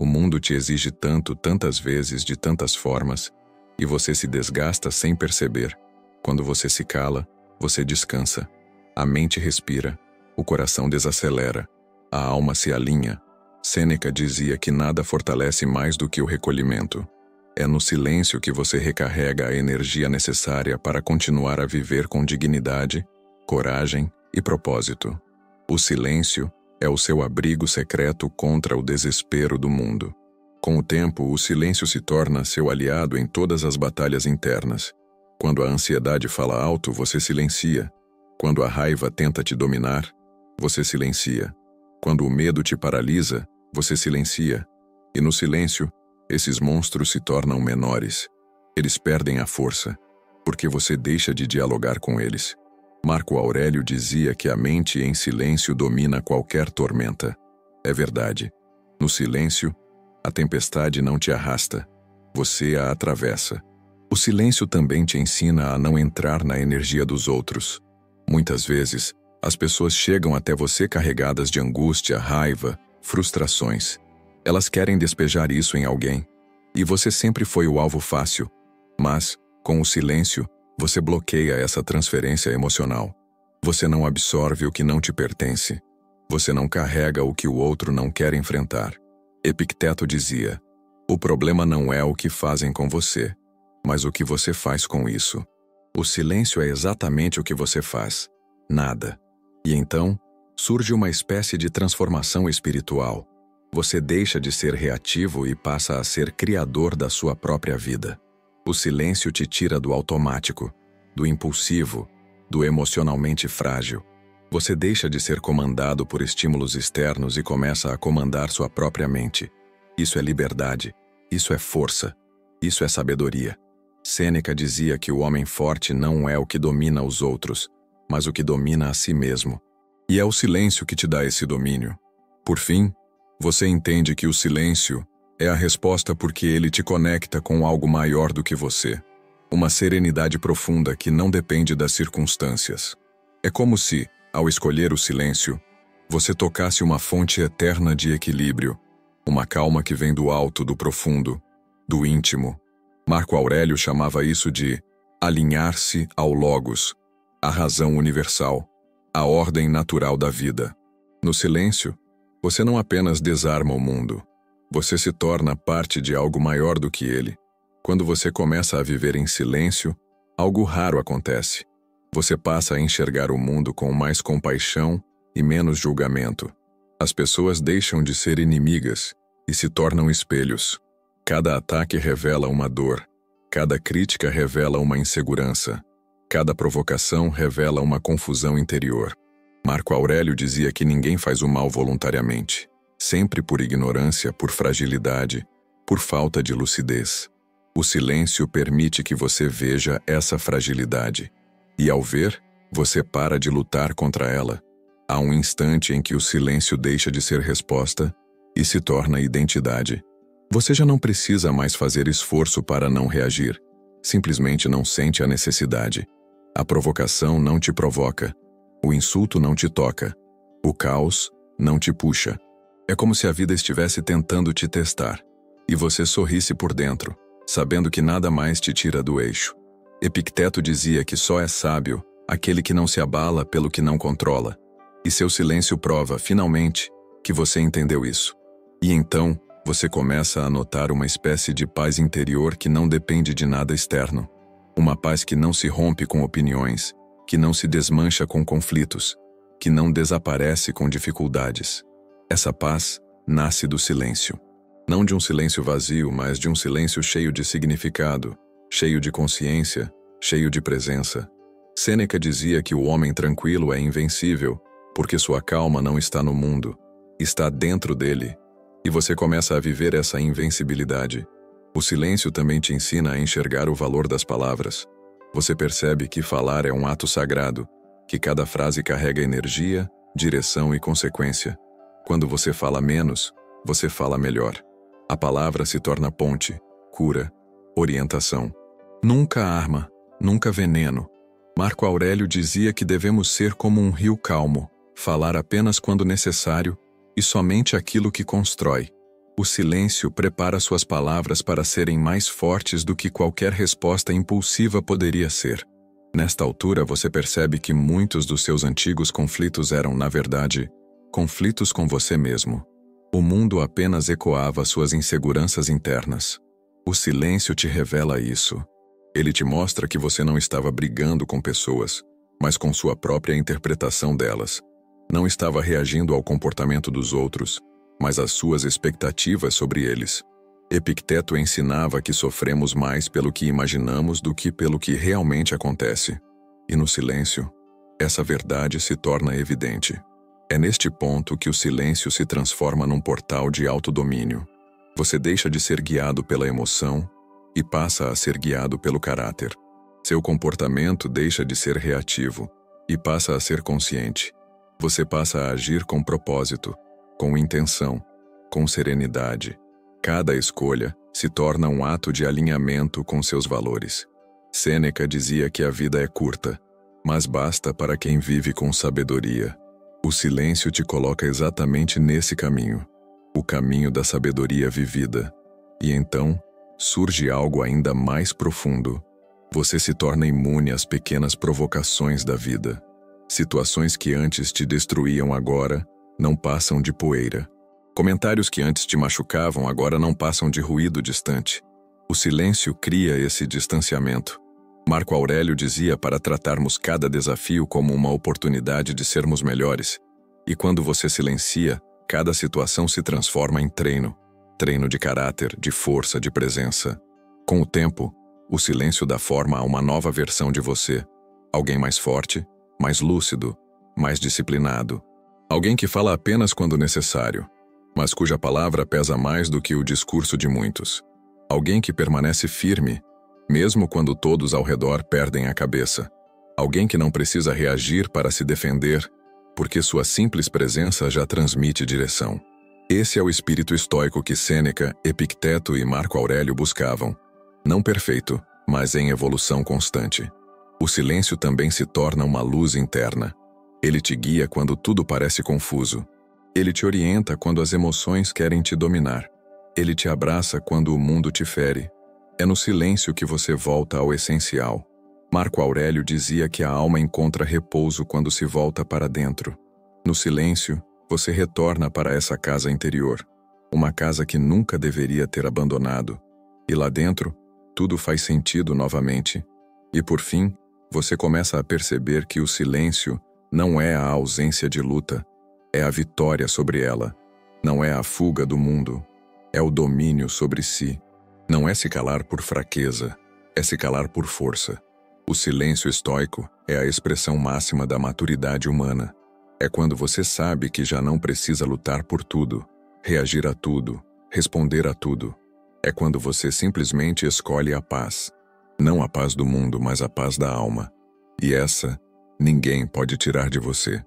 A: O mundo te exige tanto, tantas vezes, de tantas formas, e você se desgasta sem perceber. Quando você se cala, você descansa. A mente respira, o coração desacelera, a alma se alinha. Sêneca dizia que nada fortalece mais do que o recolhimento. É no silêncio que você recarrega a energia necessária para continuar a viver com dignidade, coragem e propósito. O silêncio é o seu abrigo secreto contra o desespero do mundo. Com o tempo, o silêncio se torna seu aliado em todas as batalhas internas. Quando a ansiedade fala alto, você silencia. Quando a raiva tenta te dominar, você silencia. Quando o medo te paralisa, você silencia. E no silêncio, esses monstros se tornam menores. Eles perdem a força, porque você deixa de dialogar com eles. Marco Aurélio dizia que a mente em silêncio domina qualquer tormenta. É verdade. No silêncio, a tempestade não te arrasta, você a atravessa. O silêncio também te ensina a não entrar na energia dos outros. Muitas vezes, as pessoas chegam até você carregadas de angústia, raiva, frustrações. Elas querem despejar isso em alguém. E você sempre foi o alvo fácil. Mas, com o silêncio, você bloqueia essa transferência emocional. Você não absorve o que não te pertence. Você não carrega o que o outro não quer enfrentar. Epicteto dizia: o problema não é o que fazem com você, mas o que você faz com isso. O silêncio é exatamente o que você faz. Nada. E então, surge uma espécie de transformação espiritual. Você deixa de ser reativo e passa a ser criador da sua própria vida. O silêncio te tira do automático, do impulsivo, do emocionalmente frágil. Você deixa de ser comandado por estímulos externos e começa a comandar sua própria mente. Isso é liberdade, isso é força, isso é sabedoria. Sêneca dizia que o homem forte não é o que domina os outros, mas o que domina a si mesmo. E é o silêncio que te dá esse domínio. Por fim, você entende que o silêncio é a resposta porque ele te conecta com algo maior do que você. Uma serenidade profunda que não depende das circunstâncias. É como se, ao escolher o silêncio, você tocasse uma fonte eterna de equilíbrio, uma calma que vem do alto, do profundo, do íntimo. Marco Aurélio chamava isso de alinhar-se ao logos, a razão universal, a ordem natural da vida. No silêncio, você não apenas desarma o mundo, você se torna parte de algo maior do que ele. Quando você começa a viver em silêncio, algo raro acontece. Você passa a enxergar o mundo com mais compaixão e menos julgamento. As pessoas deixam de ser inimigas e se tornam espelhos. Cada ataque revela uma dor, cada crítica revela uma insegurança, cada provocação revela uma confusão interior. Marco Aurélio dizia que ninguém faz o mal voluntariamente, sempre por ignorância, por fragilidade, por falta de lucidez. O silêncio permite que você veja essa fragilidade. E ao ver, você para de lutar contra ela. Há um instante em que o silêncio deixa de ser resposta e se torna identidade. Você já não precisa mais fazer esforço para não reagir. Simplesmente não sente a necessidade. A provocação não te provoca. O insulto não te toca. O caos não te puxa. É como se a vida estivesse tentando te testar. E você sorrisse por dentro, sabendo que nada mais te tira do eixo. Epicteto dizia que só é sábio aquele que não se abala pelo que não controla. E seu silêncio prova, finalmente, que você entendeu isso. E então, você começa a notar uma espécie de paz interior que não depende de nada externo. Uma paz que não se rompe com opiniões, que não se desmancha com conflitos, que não desaparece com dificuldades. Essa paz nasce do silêncio. Não de um silêncio vazio, mas de um silêncio cheio de significado, cheio de consciência, cheio de presença. Sêneca dizia que o homem tranquilo é invencível, porque sua calma não está no mundo, está dentro dele. E você começa a viver essa invencibilidade. O silêncio também te ensina a enxergar o valor das palavras. Você percebe que falar é um ato sagrado, que cada frase carrega energia, direção e consequência. Quando você fala menos, você fala melhor. A palavra se torna ponte, cura, orientação. Nunca arma, nunca veneno. Marco Aurélio dizia que devemos ser como um rio calmo, falar apenas quando necessário e somente aquilo que constrói. O silêncio prepara suas palavras para serem mais fortes do que qualquer resposta impulsiva poderia ser. Nesta altura você percebe que muitos dos seus antigos conflitos eram, na verdade, conflitos com você mesmo. O mundo apenas ecoava suas inseguranças internas. O silêncio te revela isso. Ele te mostra que você não estava brigando com pessoas, mas com sua própria interpretação delas. Não estava reagindo ao comportamento dos outros, mas às suas expectativas sobre eles. Epicteto ensinava que sofremos mais pelo que imaginamos do que pelo que realmente acontece. E no silêncio, essa verdade se torna evidente. É neste ponto que o silêncio se transforma num portal de autodomínio. Você deixa de ser guiado pela emoção e passa a ser guiado pelo caráter. Seu comportamento deixa de ser reativo e passa a ser consciente. Você passa a agir com propósito, com intenção, com serenidade. Cada escolha se torna um ato de alinhamento com seus valores. Sêneca dizia que a vida é curta, mas basta para quem vive com sabedoria. O silêncio te coloca exatamente nesse caminho, o caminho da sabedoria vivida. E então, surge algo ainda mais profundo. Você se torna imune às pequenas provocações da vida. Situações que antes te destruíam agora não passam de poeira. Comentários que antes te machucavam agora não passam de ruído distante. O silêncio cria esse distanciamento. Marco Aurélio dizia para tratarmos cada desafio como uma oportunidade de sermos melhores. E quando você silencia, cada situação se transforma em treino. Treino de caráter, de força, de presença. Com o tempo, o silêncio dá forma a uma nova versão de você. Alguém mais forte, mais lúcido, mais disciplinado. Alguém que fala apenas quando necessário, mas cuja palavra pesa mais do que o discurso de muitos. Alguém que permanece firme, mesmo quando todos ao redor perdem a cabeça. Alguém que não precisa reagir para se defender, porque sua simples presença já transmite direção. Esse é o espírito estoico que Sêneca, Epicteto e Marco Aurélio buscavam. Não perfeito, mas em evolução constante. O silêncio também se torna uma luz interna. Ele te guia quando tudo parece confuso. Ele te orienta quando as emoções querem te dominar. Ele te abraça quando o mundo te fere. É no silêncio que você volta ao essencial. Marco Aurélio dizia que a alma encontra repouso quando se volta para dentro. No silêncio, você retorna para essa casa interior. Uma casa que nunca deveria ter abandonado. E lá dentro, tudo faz sentido novamente. E por fim, você começa a perceber que o silêncio não é a ausência de luta, é a vitória sobre ela. Não é a fuga do mundo, é o domínio sobre si. Não é se calar por fraqueza, é se calar por força. O silêncio estoico é a expressão máxima da maturidade humana. É quando você sabe que já não precisa lutar por tudo, reagir a tudo, responder a tudo. É quando você simplesmente escolhe a paz. Não a paz do mundo, mas a paz da alma. E essa, ninguém pode tirar de você.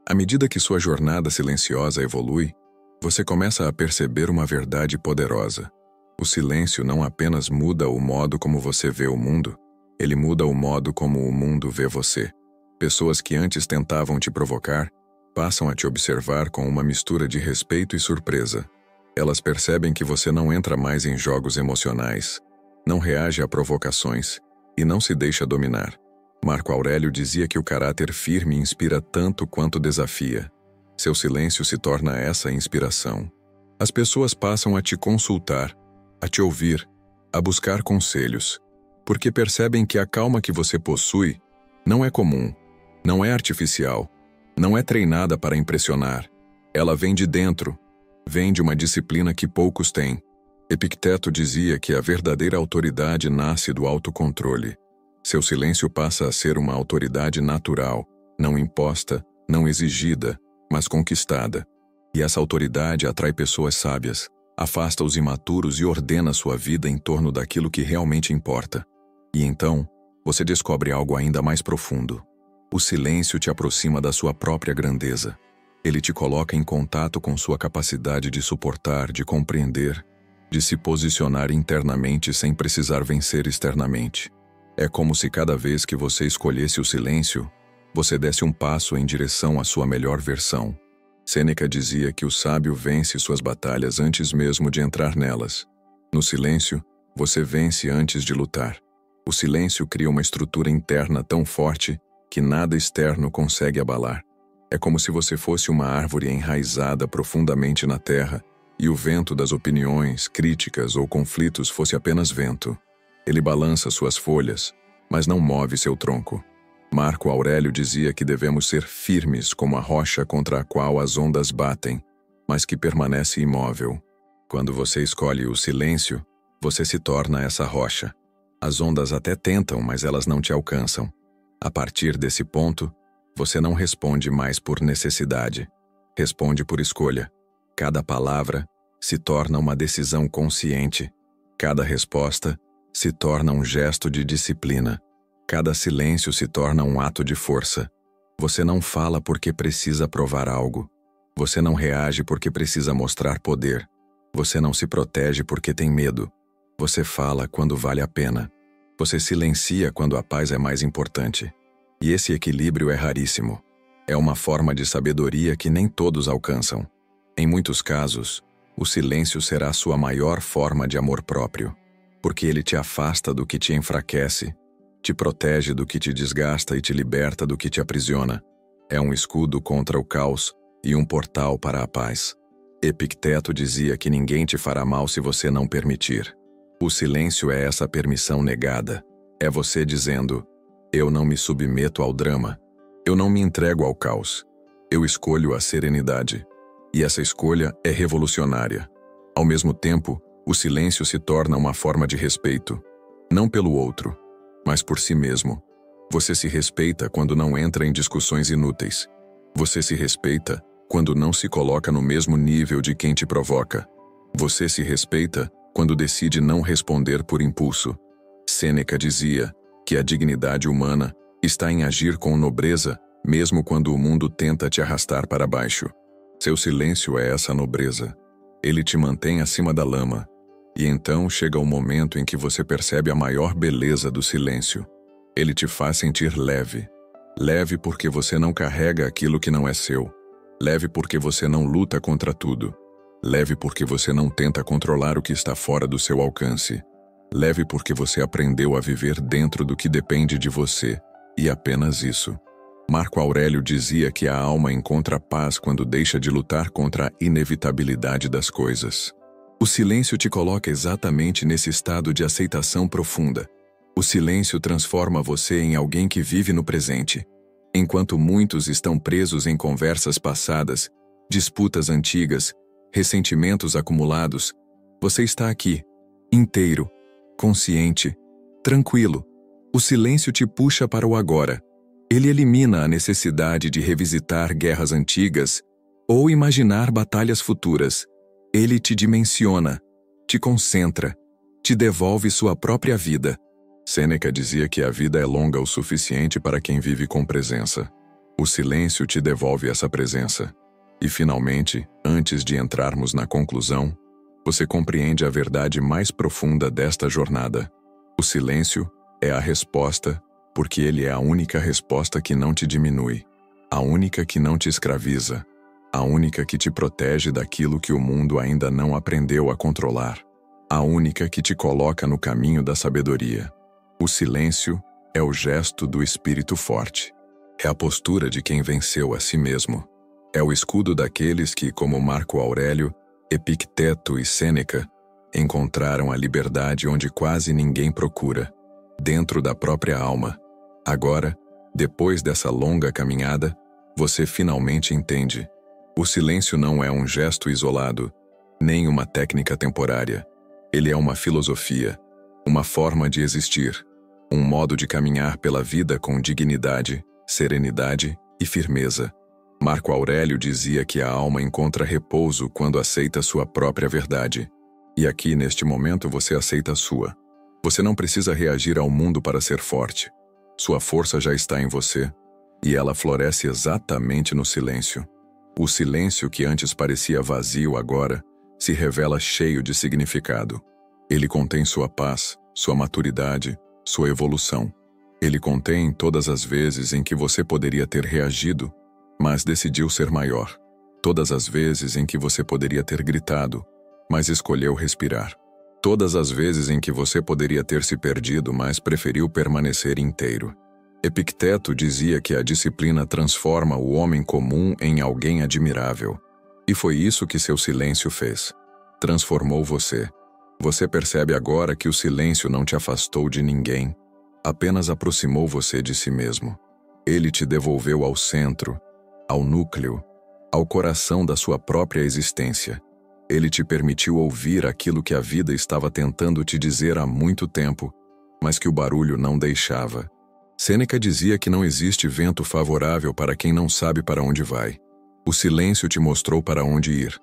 A: À medida que sua jornada silenciosa evolui, você começa a perceber uma verdade poderosa. O silêncio não apenas muda o modo como você vê o mundo, ele muda o modo como o mundo vê você. Pessoas que antes tentavam te provocar, passam a te observar com uma mistura de respeito e surpresa. Elas percebem que você não entra mais em jogos emocionais. não reage a provocações e não se deixa dominar. Marco Aurélio dizia que o caráter firme inspira tanto quanto desafia. Seu silêncio se torna essa inspiração. As pessoas passam a te consultar, a te ouvir, a buscar conselhos, porque percebem que a calma que você possui não é comum, não é artificial, não é treinada para impressionar. Ela vem de dentro, vem de uma disciplina que poucos têm. Epicteto dizia que a verdadeira autoridade nasce do autocontrole. Seu silêncio passa a ser uma autoridade natural, não imposta, não exigida, mas conquistada. E essa autoridade atrai pessoas sábias, afasta os imaturos e ordena sua vida em torno daquilo que realmente importa. E então, você descobre algo ainda mais profundo. O silêncio te aproxima da sua própria grandeza. Ele te coloca em contato com sua capacidade de suportar, de compreender, de se posicionar internamente sem precisar vencer externamente. É como se cada vez que você escolhesse o silêncio, você desse um passo em direção à sua melhor versão. Sêneca dizia que o sábio vence suas batalhas antes mesmo de entrar nelas. No silêncio, você vence antes de lutar. O silêncio cria uma estrutura interna tão forte que nada externo consegue abalar. É como se você fosse uma árvore enraizada profundamente na terra e o vento das opiniões, críticas ou conflitos fosse apenas vento. Ele balança suas folhas, mas não move seu tronco. Marco Aurélio dizia que devemos ser firmes como a rocha contra a qual as ondas batem, mas que permanece imóvel. Quando você escolhe o silêncio, você se torna essa rocha. As ondas até tentam, mas elas não te alcançam. A partir desse ponto, você não responde mais por necessidade. Responde por escolha. Cada palavra se torna uma decisão consciente. Cada resposta se torna um gesto de disciplina. Cada silêncio se torna um ato de força. Você não fala porque precisa provar algo. Você não reage porque precisa mostrar poder. Você não se protege porque tem medo. Você fala quando vale a pena. Você silencia quando a paz é mais importante. E esse equilíbrio é raríssimo. É uma forma de sabedoria que nem todos alcançam. Em muitos casos, o silêncio será sua maior forma de amor próprio, porque ele te afasta do que te enfraquece, te protege do que te desgasta e te liberta do que te aprisiona. É um escudo contra o caos e um portal para a paz. Epicteto dizia que ninguém te fará mal se você não permitir. O silêncio é essa permissão negada. É você dizendo: eu não me submeto ao drama. Eu não me entrego ao caos. Eu escolho a serenidade. E essa escolha é revolucionária. Ao mesmo tempo, o silêncio se torna uma forma de respeito. Não pelo outro, mas por si mesmo. Você se respeita quando não entra em discussões inúteis. Você se respeita quando não se coloca no mesmo nível de quem te provoca. Você se respeita quando decide não responder por impulso. Sêneca dizia que a dignidade humana está em agir com nobreza, mesmo quando o mundo tenta te arrastar para baixo. Seu silêncio é essa nobreza. Ele te mantém acima da lama. E então chega o momento em que você percebe a maior beleza do silêncio. Ele te faz sentir leve. Leve porque você não carrega aquilo que não é seu. Leve porque você não luta contra tudo. Leve porque você não tenta controlar o que está fora do seu alcance. Leve porque você aprendeu a viver dentro do que depende de você, e apenas isso. Marco Aurélio dizia que a alma encontra paz quando deixa de lutar contra a inevitabilidade das coisas. O silêncio te coloca exatamente nesse estado de aceitação profunda. O silêncio transforma você em alguém que vive no presente. Enquanto muitos estão presos em conversas passadas, disputas antigas, ressentimentos acumulados, você está aqui, inteiro, consciente, tranquilo. O silêncio te puxa para o agora. Ele elimina a necessidade de revisitar guerras antigas ou imaginar batalhas futuras. Ele te dimensiona, te concentra, te devolve sua própria vida. Sêneca dizia que a vida é longa o suficiente para quem vive com presença. O silêncio te devolve essa presença. E finalmente, antes de entrarmos na conclusão, você compreende a verdade mais profunda desta jornada. O silêncio é a resposta, porque ele é a única resposta que não te diminui, a única que não te escraviza, a única que te protege daquilo que o mundo ainda não aprendeu a controlar. a única que te coloca no caminho da sabedoria. O silêncio é o gesto do espírito forte. É a postura de quem venceu a si mesmo. É o escudo daqueles que, como Marco Aurélio, Epicteto e Sêneca, encontraram a liberdade onde quase ninguém procura, dentro da própria alma. Agora, depois dessa longa caminhada, você finalmente entende. O silêncio não é um gesto isolado, nem uma técnica temporária. Ele é uma filosofia, uma forma de existir, um modo de caminhar pela vida com dignidade, serenidade e firmeza. Marco Aurélio dizia que a alma encontra repouso quando aceita sua própria verdade. E aqui, neste momento, você aceita a sua. Você não precisa reagir ao mundo para ser forte. Sua força já está em você, e ela floresce exatamente no silêncio. O silêncio que antes parecia vazio agora se revela cheio de significado. Ele contém sua paz, sua maturidade, sua evolução. Ele contém todas as vezes em que você poderia ter reagido, mas decidiu ser maior. Todas as vezes em que você poderia ter gritado, mas escolheu respirar. Todas as vezes em que você poderia ter se perdido, mas preferiu permanecer inteiro. Epicteto dizia que a disciplina transforma o homem comum em alguém admirável. E foi isso que seu silêncio fez. Transformou você. Você percebe agora que o silêncio não te afastou de ninguém, apenas aproximou você de si mesmo. Ele te devolveu ao centro, ao núcleo, ao coração da sua própria existência. Ele te permitiu ouvir aquilo que a vida estava tentando te dizer há muito tempo, mas que o barulho não deixava. Sêneca dizia que não existe vento favorável para quem não sabe para onde vai. O silêncio te mostrou para onde ir.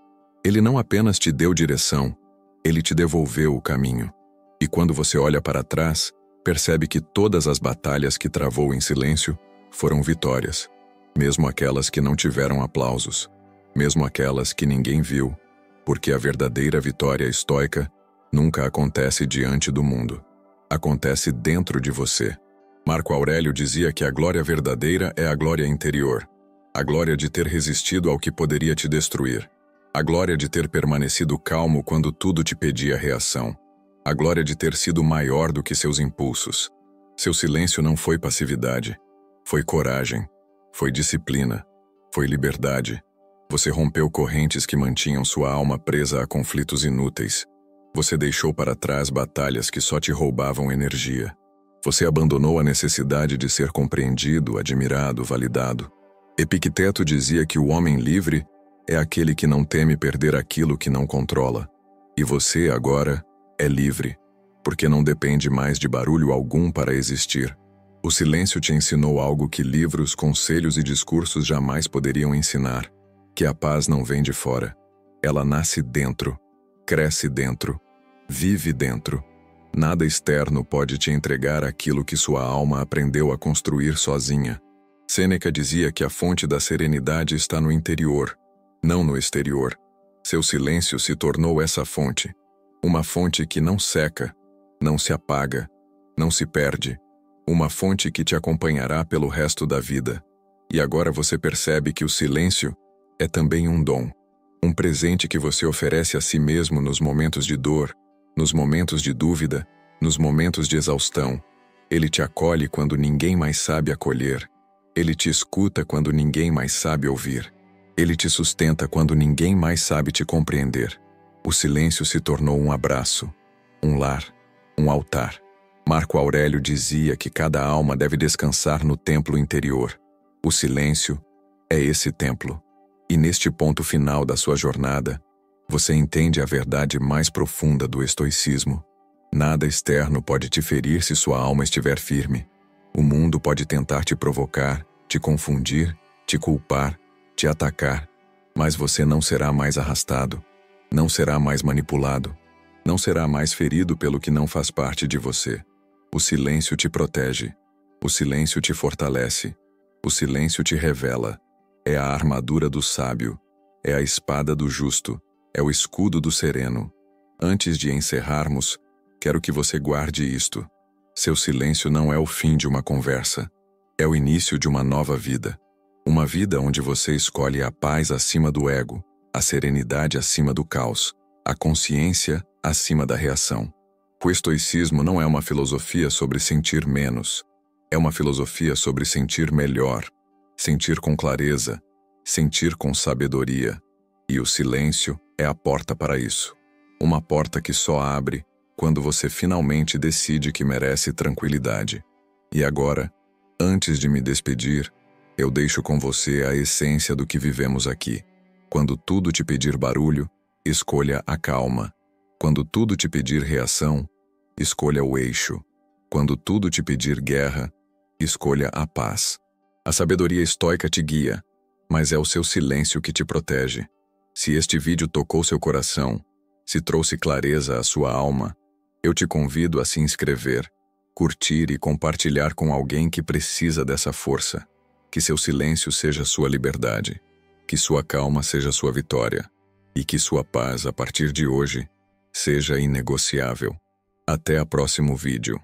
A: Ele não apenas te deu direção, ele te devolveu o caminho. E quando você olha para trás, percebe que todas as batalhas que travou em silêncio foram vitórias, mesmo aquelas que não tiveram aplausos, mesmo aquelas que ninguém viu, porque a verdadeira vitória estoica nunca acontece diante do mundo. Acontece dentro de você. Marco Aurélio dizia que a glória verdadeira é a glória interior, a glória de ter resistido ao que poderia te destruir, a glória de ter permanecido calmo quando tudo te pedia reação, a glória de ter sido maior do que seus impulsos. Seu silêncio não foi passividade, foi coragem, foi disciplina, foi liberdade. Você rompeu correntes que mantinham sua alma presa a conflitos inúteis. Você deixou para trás batalhas que só te roubavam energia. Você abandonou a necessidade de ser compreendido, admirado, validado. Epicteto dizia que o homem livre é aquele que não teme perder aquilo que não controla. E você, agora, é livre, porque não depende mais de barulho algum para existir. O silêncio te ensinou algo que livros, conselhos e discursos jamais poderiam ensinar, que a paz não vem de fora. Ela nasce dentro, cresce dentro, vive dentro. Nada externo pode te entregar aquilo que sua alma aprendeu a construir sozinha. Sêneca dizia que a fonte da serenidade está no interior, não no exterior. Seu silêncio se tornou essa fonte. Uma fonte que não seca, não se apaga, não se perde. Uma fonte que te acompanhará pelo resto da vida. E agora você percebe que o silêncio é também um dom. Um presente que você oferece a si mesmo nos momentos de dor, nos momentos de dúvida, nos momentos de exaustão. Ele te acolhe quando ninguém mais sabe acolher. Ele te escuta quando ninguém mais sabe ouvir. Ele te sustenta quando ninguém mais sabe te compreender. O silêncio se tornou um abraço, um lar, um altar. Marco Aurélio dizia que cada alma deve descansar no templo interior. O silêncio é esse templo. E neste ponto final da sua jornada, você entende a verdade mais profunda do estoicismo. Nada externo pode te ferir se sua alma estiver firme. O mundo pode tentar te provocar, te confundir, te culpar, te atacar, mas você não será mais arrastado, não será mais manipulado, não será mais ferido pelo que não faz parte de você. O silêncio te protege, o silêncio te fortalece, o silêncio te revela. É a armadura do sábio, é a espada do justo, é o escudo do sereno. Antes de encerrarmos, quero que você guarde isto. Seu silêncio não é o fim de uma conversa, é o início de uma nova vida. Uma vida onde você escolhe a paz acima do ego, a serenidade acima do caos, a consciência acima da reação. O estoicismo não é uma filosofia sobre sentir menos. É uma filosofia sobre sentir melhor, sentir com clareza, sentir com sabedoria. E o silêncio é a porta para isso. Uma porta que só abre quando você finalmente decide que merece tranquilidade. E agora, antes de me despedir, eu deixo com você a essência do que vivemos aqui. Quando tudo te pedir barulho, escolha a calma. Quando tudo te pedir reação, escolha o eixo. Quando tudo te pedir guerra, escolha a paz. A sabedoria estoica te guia, mas é o seu silêncio que te protege. Se este vídeo tocou seu coração, se trouxe clareza à sua alma, eu te convido a se inscrever, curtir e compartilhar com alguém que precisa dessa força. Que seu silêncio seja sua liberdade, que sua calma seja sua vitória e que sua paz, a partir de hoje, seja inegociável. Até o próximo vídeo.